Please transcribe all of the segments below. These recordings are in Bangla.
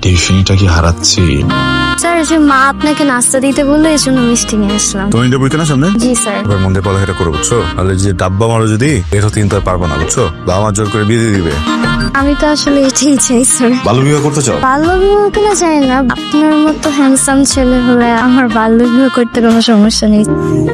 টিউশনিটা কি হারাচ্ছি? স্যার যে মা আপনাকে নাস্তা দিতে বললো এই জন্য মিষ্টি নিয়ে আসলাম। তুমি ইন্টারভিউ না সামনে? জি স্যার। এবার মন দিয়ে পড়ালেখা করো, বুঝছো? তাহলে যে ডাব্বা মারো যদি, এটা কিন্তু আর পারবো না, বুঝছো? বাবা মা জোর করে বিয়ে দিয়ে দিবে। আমি তো আসলে এটাই চাই স্যার। বাল্য বিবাহ করতে চাও? বাল্য বিবাহ কিনা চাই না, আপনার মতো হ্যান্ডসাম ছেলে হলে আমার বাল্য বিবাহ করতে কোনো সমস্যা নেই।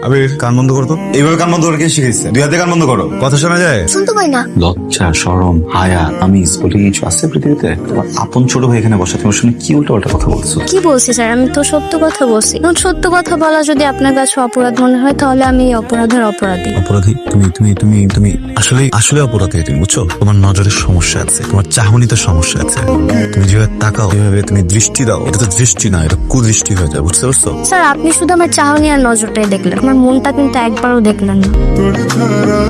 আবির, কান বন্ধ করো তো। এইভাবে কান বন্ধ করে কে শিখেছে? দুই হাতে কান বন্ধ করো, কথা শোনা যায়? শুনতে পাই না। লজ্জা, শরম, হায়া, আমিষ বলে কিছু আছে পৃথিবীতে? তোমার আপন ছোট ভাই এখানে বসা, তোমার শুনে কি উল্টো পাল্টা কথা বলছো? কি বলছি স্যার? আমি তো সত্য কথা বলছি। এখন সত্য কথা বলা যদি আপনার কাছে অপরাধ মনে হয় তাহলে আমি এই অপরাধের অপরাধী। অপরাধী? তুমি তুমি তুমি তুমি আসলে আসলে অপরাধী তুমি, বুঝছো? তোমার নজরের সমস্যা আছে, তোমার চাহনিতে সমস্যা আছে। তুমি যেভাবে তাকাও, যেভাবে তুমি দৃষ্টি দাও, এটা তো দৃষ্টি না, এটা কুদৃষ্টি হয়ে যায়, বুঝতে পারছো? স্যার আপনি শুধু আমার চাহনি আর নজরটাই দেখলেন, আমার মনটা কিন্তু একবারও দেখলেন না।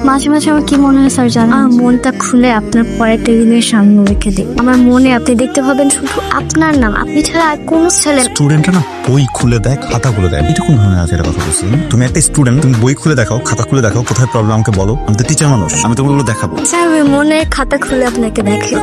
মাঝে মাঝে আমার কি মনে হয় স্যার জানেন, আমার মনটা খুলে আপনার পরের টেবিলের সামনে রেখে দিই। আমার মনে আপনি দেখতে পাবেন শুধু আপনার নাম, আপনি ছাড়া আর কোনো ছেলে। স্টুডেন্টরা না বই খুলে দেয়, খাতা খুলে দেয়, এটা কোন ধরনের আছে? এটা কথা বলছি তুমি একটা স্টুডেন্ট, তুমি বই খুলে দেখাও, খাতা খুলে দেখাও, কোথায় প্রবলেম আমাকে বলো। আমি তো টিচার মানুষ, আমি তো ওগুলো দেখাবো। স্যার আমি মনের খাতা খুলে আপনাকে দেখি।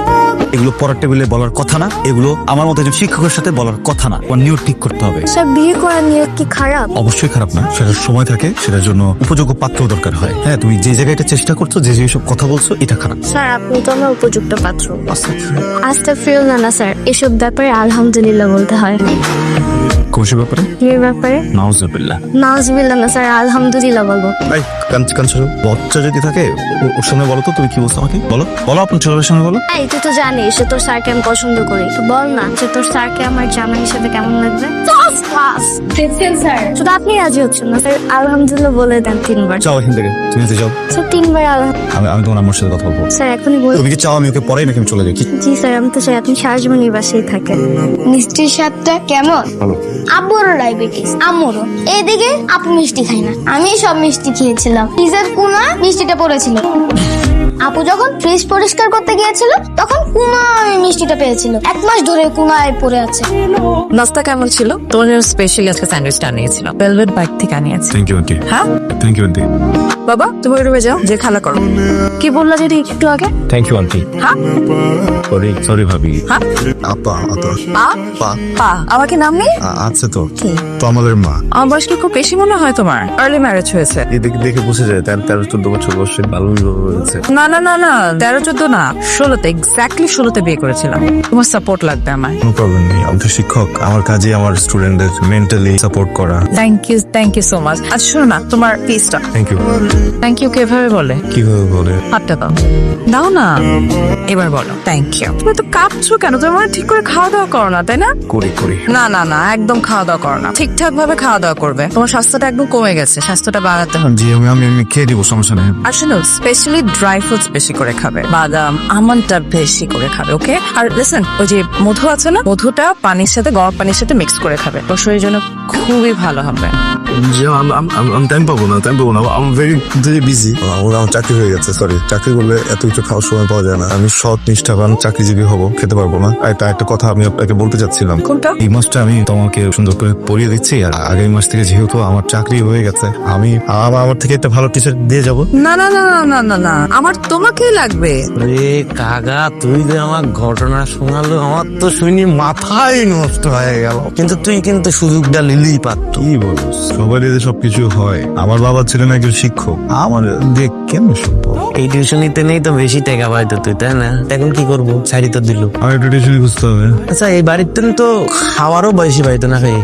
এগুলো পড়ার টেবিলে বলার কথা না, এগুলো আমার মতো একজন শিক্ষকের সাথে বলার কথা না। ওর নিয়ত ঠিক করতে হবে। স্যার বিয়ে করার নিয়ত কি খারাপ? অবশ্যই খারাপ না, সেটার সময় থাকে, সেটার জন্য উপযোগ্য পাত্র দরকার হয়। হ্যাঁ, তুমি যে জায়গায় এটা চেষ্টা করছো, যে যেসব কথা বলছো, এটা খারাপ। স্যার আপনি তো আমার উপযুক্ত পাত্র। আস্তাগফিরুল্লাহ না স্যার, এসব ব্যাপারে আলহামদুলিল্লাহ বলতে হয়। কোন ব্যাপারে? বিয়ের ব্যাপারে নাউজুবিল্লাহ। নাউজুবিল্লাহ না স্যার, আলহামদুলিল্লাহ বলবো। এই কাঞ্চন, বাচ্চা যদি থাকে ওর সামনে বলো তো, তুমি কি বলছো আমাকে বলো, বলো আপনার ছেলের সামনে বলো। এই তুই তো জানিস যে তোর স্যারকে আমি পছন্দ করি, তো বল না যে তোর স্যারকে আমার জামাই হিসেবে কেমন লাগবে। ফার্স্ট ক্লাস দেখছেন স্যার, শুধু আপনি রাজি হচ্ছেন না স্যার। আলহামদুলিল্লাহ বলে দেন 3 বার। যাও এখান থেকে, তুমি যাও। স্যার 3 বার আমি তোমার আমার সাথে কথা বলবো। স্যার এখনই বল। তুমি কি চাও আমি ওকে পড়াই নাকি আমি চলে যাই? জি স্যার আমি তো চাই আপনি সারা জীবন এই বাসায় থাকেন। মিষ্টির স্বাদটা কেমন? ভালো। আব্বুরও ডায়াবেটিস, আম্মুরও। এইদিকে আপু মিষ্টি খাই না, আমি সব মিষ্টি খেয়েছিলাম। ফ্রিজের কোনা মিষ্টিটা পড়েছিল। আপু যখন ফ্রিজ পরিষ্কার করতে গিয়েছিল তখন কোনায় মিষ্টিটা পেয়েছিল। 1 মাস ধরে কোনায় পড়ে আছে। নাস্তা কেমন ছিল? তোমার জন্য স্পেশালি আজকে স্যান্ডউইচটা আনিয়েছিলাম, ভেলভেট বাইক থেকে আনিয়েছি। Thank you aunty. হ্যাঁ থ্যাংক ইউ আন্টি। বাবা তুমি ওই রুমে যাও, যে খেলা করো। কি বললা যদি একটু আগে? Thank you aunty. হ্যাঁ সরি ভাবি। হ্যাঁ আপা পা পা পা আমাকে নাম নেই? আছে তো, তো আমাদের মা। আমার বয়স কি খুব বেশি মনে হয় তোমার? আর্লি ম্যারেজ হয়েছে? এদিকে দেখে বুঝে যায় 13-14 বছর বয়সে বাল্য বিবাহ হয়েছে। না না না না 13-14 না, 16তে, এক্স্যাক্টলি 16তে বিয়ে করেছিলাম। তোমার সাপোর্ট লাগবে আমার। কোনো প্রবলেম নেই, আমি তো শিক্ষক, আমার কাজে আমার স্টুডেন্টদের মেন্টালি সাপোর্ট করা। Thank you so much. আচ্ছা শোনো না, তোমার পিসটা। Thank you. থ্যাংক ইউ কিভাবে বলে? কিভাবে বলে? হাতটা দাও, দাও না, এবার বলো থ্যাংক ইউ। তুমি তো কাঁপছো কেন? তুমি মানে ঠিক করে খাওয়া দাওয়া করো না, তাই না? করি। না না না, একদম খাওয়া দাওয়া করো না, ঠিকঠাক ভাবে খাওয়া দাওয়া করবে। তোমার স্বাস্থ্যটা একদম কমে গেছে, স্বাস্থ্যটা বাড়াতে হবে। জি আমি খেয়ে দিব, সমস্যা নেই। আর শোনো, স্পেশালি ড্রাই ফ্রুটস বেশি করে খাবে, বাদাম আমন্ডটা বেশি করে খাবে, ওকে? আর লিসেন, ওই যে মধু আছে না, মধুটা পানির সাথে, গরম পানির সাথে মিক্স করে খাবে, তোর শরীরের জন্য খুবই ভালো হবে। আমি টাইম পাবো না, আমি ভেরি বিজি। আমার চাকরি হয়ে গেছে, সরি। চাকরি করলে এত কিছু খাওয়ার সময় পাওয়া যায় না। আমি সৎ নিষ্ঠাবান চাকরিজীবী হব, খেতে পারবো না। একটা কথা আমি আপনাকে বলতে চাচ্ছিলাম। কোনটা? এই মাসটা আমি তোমাকে সুন্দর করে পড়িয়ে দিচ্ছি, আর আগামী মাস থেকে যেহেতু আমার চাকরি হয়ে গেছে, আমি আমার থেকে একটা ভালো টিচার দিয়ে যাবো। না না না না না না না, আমার তোমাকেই লাগবে। রে কাকা, তুই যে আমার ঘটনা শোনালো, আমার তো শুনি মাথাই নষ্ট হয়ে গেল। কিন্তু তুই কিন্তু সুযোগটা নিলেই পারত। কি বলছ? সবাই দিয়ে সবকিছু হয়। আমার বাবা ছিলেন একজন শিক্ষক, আমার দেখ কেমন সম্ভব? এই টিউশনিতে নেই তো বেশি টাকা পাইতো তুই, তাই না? এখন কি করবো? শাড়ি তো দিল। আমি একটা টিউশন খুঁজতে হবে। আচ্ছা এই বাড়িতে তো খাওয়ারও বেশি পাইতো না ভাই।